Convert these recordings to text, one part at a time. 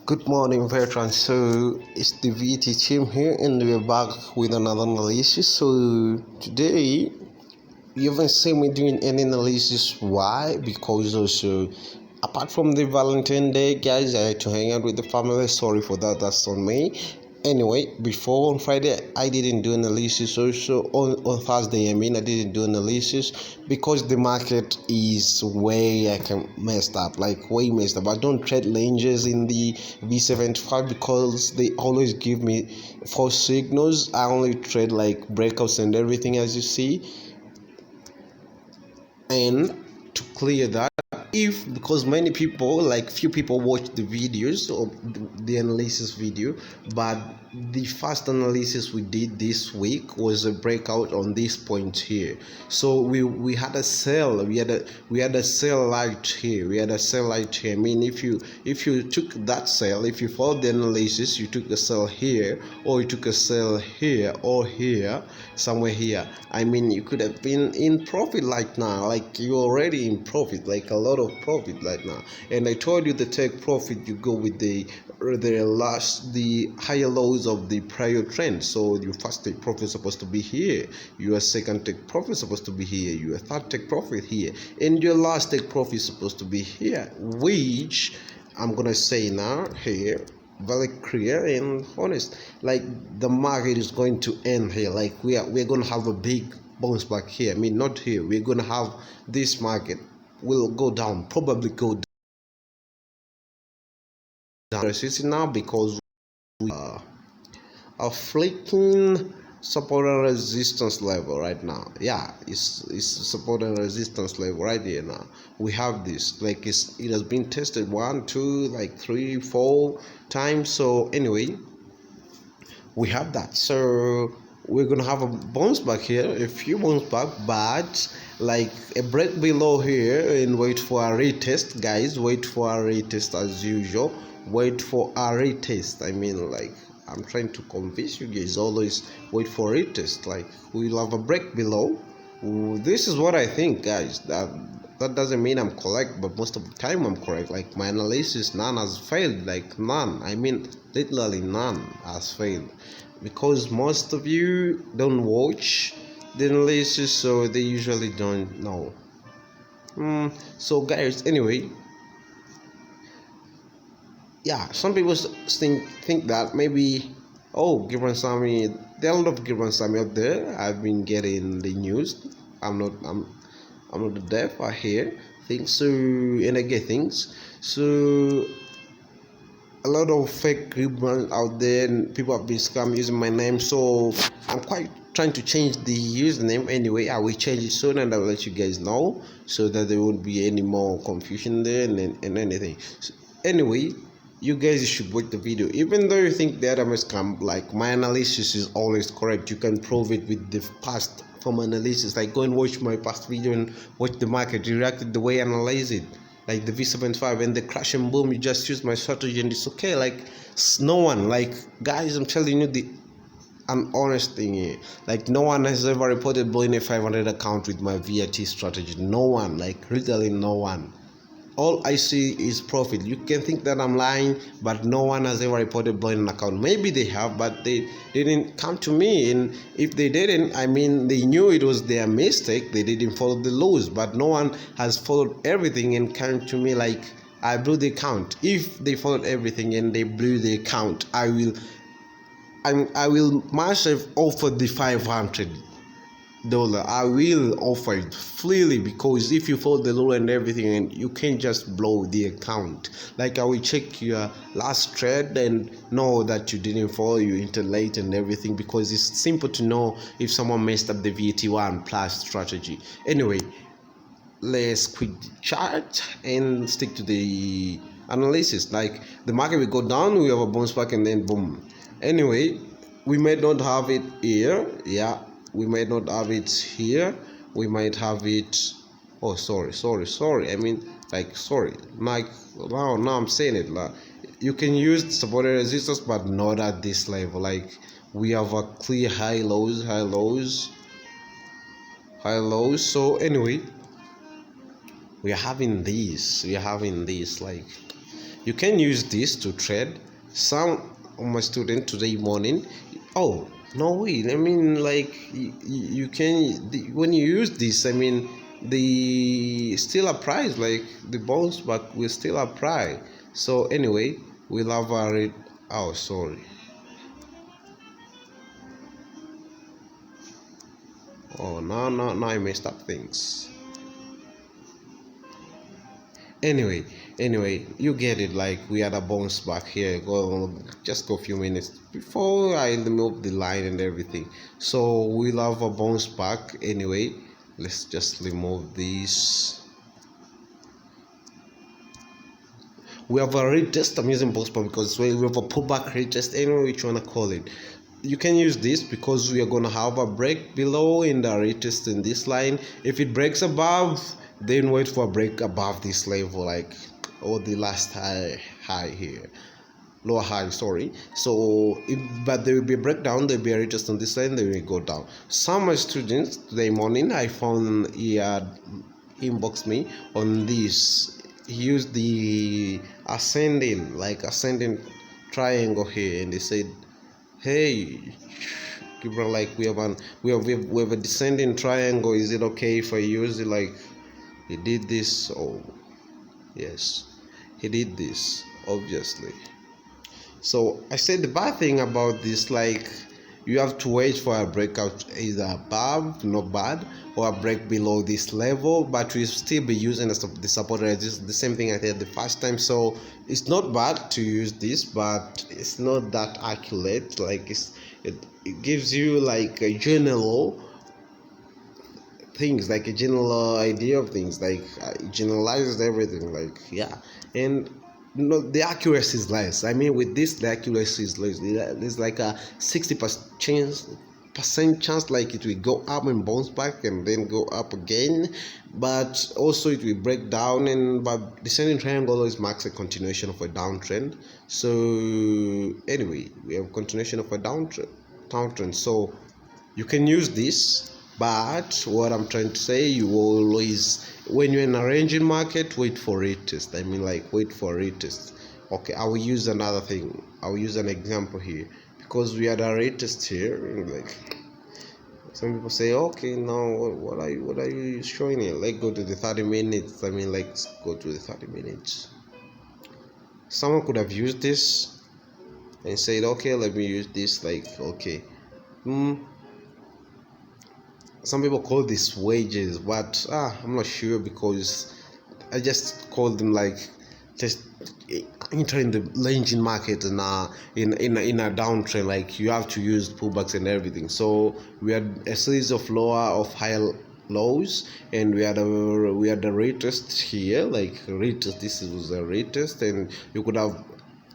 Good morning, veterans. So it's the VT team here, and we're back with another analysis. So today, you haven't seen me doing any analysis. Why? Because also, apart from the Valentine Day, guys, I had to hang out with the family. Sorry for that. That's on me. Anyway, before on Friday, I didn't do analysis. Also on Thursday, I didn't do analysis because the market is way messed up, like way messed up. I don't trade ranges in the V75 because they always give me false signals. I only trade like breakouts and everything, as you see. And to clear that, if because many people, like few people, watch the videos of the analysis video, but the first analysis we did this week was a breakout on this point here. So we had a sell, we had a sell light here, I mean, if you took that sell, if you followed the analysis, you took a sell here, or you took a sell here, or here, somewhere here, I mean, you could have been in profit like now, like you're already in profit, like a lot of profit right now. And I told you to take profit, you go with the higher lows of the prior trend. So your first take profit is supposed to be here, your second take profit is supposed to be here, your third take profit here, and your last take profit is supposed to be here, which I'm gonna say now here very clear and honest, like the market is going to end here, like we're going to have a big bounce back here. I mean, not here, we're going to have this market will go down, probably go down now, because we are flicking support and resistance level right now. Yeah, it's support and resistance level right here. Now we have this, like it has been tested 1 2 like 3 4 times. So anyway, we have that. So we're gonna have a bounce back here, a few bounce back, but like a break below here, and wait for a retest, guys. Wait for a retest as usual. Wait for a retest. I mean, like I'm trying to convince you guys, always wait for a retest. Like we'll have a break below. This is what I think, guys. That doesn't mean I'm correct, but most of the time I'm correct. Like my analysis, none has failed. Like none. I mean, literally none has failed, because most of you don't watch the analysis, so they usually don't know. So guys, anyway, yeah, some people think that maybe, oh, Giransami, there are a lot of Giransami out there. I've been getting the news. I'm not the deaf. I hear things, so, and I get things. So a lot of fake brands out there, and people have been scam using my name. So I'm quite trying to change the username. Anyway, I will change it soon, and I will let you guys know, so that there won't be any more confusion there and anything. So, anyway, you guys should watch the video. Even though you think the other scam, like my analysis is always correct, you can prove it with the past from analysis. Like go and watch my past video and watch the market reacted the way I analyze it, like the V75 and the crash and boom. You just use my strategy and it's okay. Like no one, like guys, I'm telling you an honest thing here. Like no one has ever reported blowing a 500 account with my VAT strategy. No one, like literally no one. All I see is profit. You can think that I'm lying, but no one has ever reported blowing an account. Maybe they have, but they didn't come to me. And if they didn't, I mean, they knew it was their mistake. They didn't follow the laws, but no one has followed everything and came to me like I blew the account. If they followed everything and they blew the account, I will myself offer the $500. I will offer it freely, because if you follow the law and everything, and you can't just blow the account. Like I will check your last trade and know that you didn't follow, you enter late and everything, because it's simple to know if someone messed up the VAT1 plus strategy. Anyway, let's quit the chart and stick to the analysis. Like the market will go down, we have a bounce back, and then boom. Anyway, we may not have it here. Yeah, we might not have it here. We might have it. Oh, sorry. I mean, like, sorry. Like now I'm saying it. Like, you can use support and resistance, but not at this level. Like we have a clear high lows. So anyway, we are having this. Like you can use this to trade. Some of my students today morning, oh no way, I mean like you can when you use this, I mean the still a price, like the bounce back will still apply. So anyway, we'll have a read. Oh sorry. Oh now I messed up things. Anyway, you get it. Like we had a bounce back here. Go a few minutes before I remove the line and everything. So we'll have a bounce back anyway. Let's just remove this. We have a retest. I'm using bounce back because we have a pullback retest. Anyway, which you wanna call it. You can use this because we are gonna have a break below in the retest in this line. If it breaks above, then wait for a break above this level, like the last high here, lower high, sorry. So but there will be a breakdown, there will be a retest on this line, they will go down. Some of my students today morning, I found he had inboxed me on this. He used the ascending triangle here, and they said, hey Gibran, like we have a descending triangle, is it okay if I use it? Like he did this. Oh yes, he did this, obviously. So I said the bad thing about this, like you have to wait for a breakout either above, not bad, or a break below this level, but we still be using the support resistance, the same thing I did the first time. So it's not bad to use this, but it's not that accurate. Like it gives you like a general things, like a general idea of things, like it generalizes everything, like yeah. And the accuracy is less. I mean, with this the accuracy is less. There's like a 60% chance like it will go up and bounce back and then go up again, but also it will break down. And but descending triangle always marks a continuation of a downtrend. So anyway, we have continuation of a downtrend. So you can use this. But what I'm trying to say, you always, when you're in a ranging market, wait for retest. I mean, like wait for retest. Okay, I will use another thing. I will use an example here because we had a retest here. And like some people say, okay, now what are you showing here? Let's go to the 30 minutes. I mean, let's go to the 30 minutes. Someone could have used this and said, okay, let me use this. Like okay. Some people call this wages, but I'm not sure because I just call them like just entering the ranging market in a downtrend. Like you have to use pullbacks and everything. So we had a series of higher lows, and we had a retest here, like retest. This was a retest, and you could have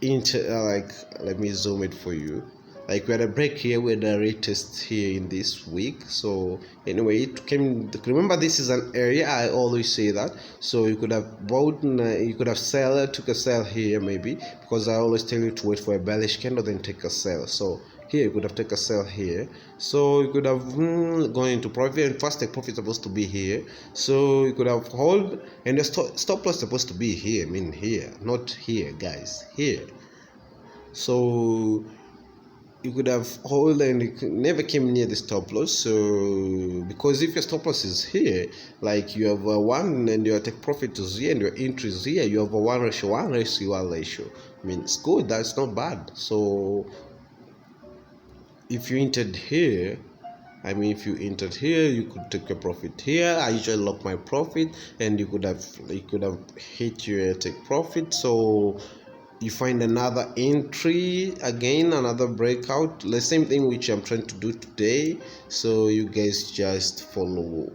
like let me zoom it for you. Like we had a break here, we had a retest here in this week. So anyway, it came. Remember, this is an area. I always say that. So you could have bought, you could have took a sell here maybe, because I always tell you to wait for a bearish candle then take a sell. So here you could have taken a sell here. So you could have gone into profit, and first take profit supposed to be here. So you could have hold, and the stop loss supposed to be here. I mean here, not here, guys. Here. So you could have hold, and it never came near the stop loss. So because if your stop loss is here, like you have a 1 and your take profit is here and your entry is here, you have a 1 ratio. I mean, it's good, that's not bad. So if you entered here, you could take your profit here. I usually lock my profit, and you could have hit your take profit. So you find another entry, again another breakout, the same thing which I'm trying to do today. So you guys just follow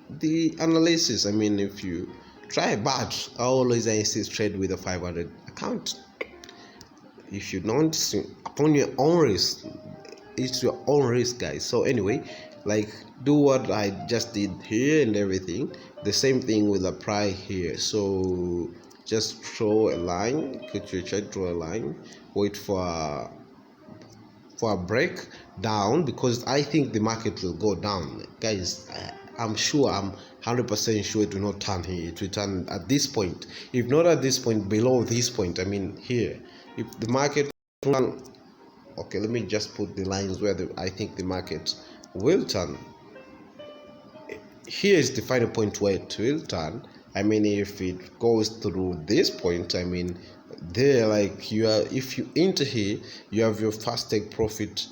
the analysis. I mean, if you try, but I always insist trade with a 500 account. If you don't, upon your own risk, it's your own risk, guys. So anyway, like do what I just did here and everything. The same thing will apply here. So just draw a line, draw a line, wait for a break down, because I think the market will go down, guys. I'm sure, I'm 100% sure it will not turn here. It will turn at this point. If not at this point, below this point, I mean here. If the market turn, okay, let me just put the lines where I think the market will turn. Here is the final point where it will turn. I mean, if it goes through this point, I mean, there, like, you are, if you enter here, you have your first take profit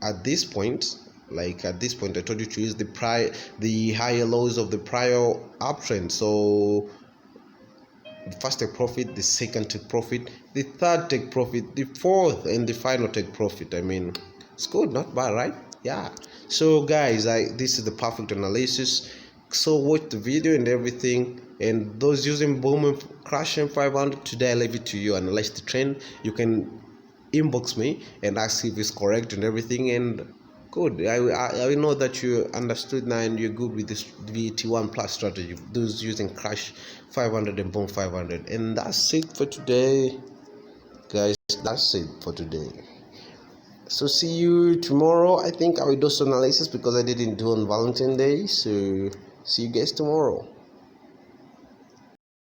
at this point. Like at this point, I told you to use the higher lows of the prior uptrend. So the first take profit, the second take profit, the third take profit, the fourth and the final take profit. I mean, it's good, not bad, right? Yeah. So guys, this is the perfect analysis. So watch the video and everything. And those using boom and crash M500, today I leave it to you. Analyze the trend. You can inbox me and ask if it's correct and everything. And good. I know that you understood now and you're good with this VT1 plus strategy. Those using crash 500 and boom 500. And that's it for today, guys. That's it for today. So see you tomorrow. I think I will do some analysis because I didn't do on Valentine's Day. So see you guys tomorrow.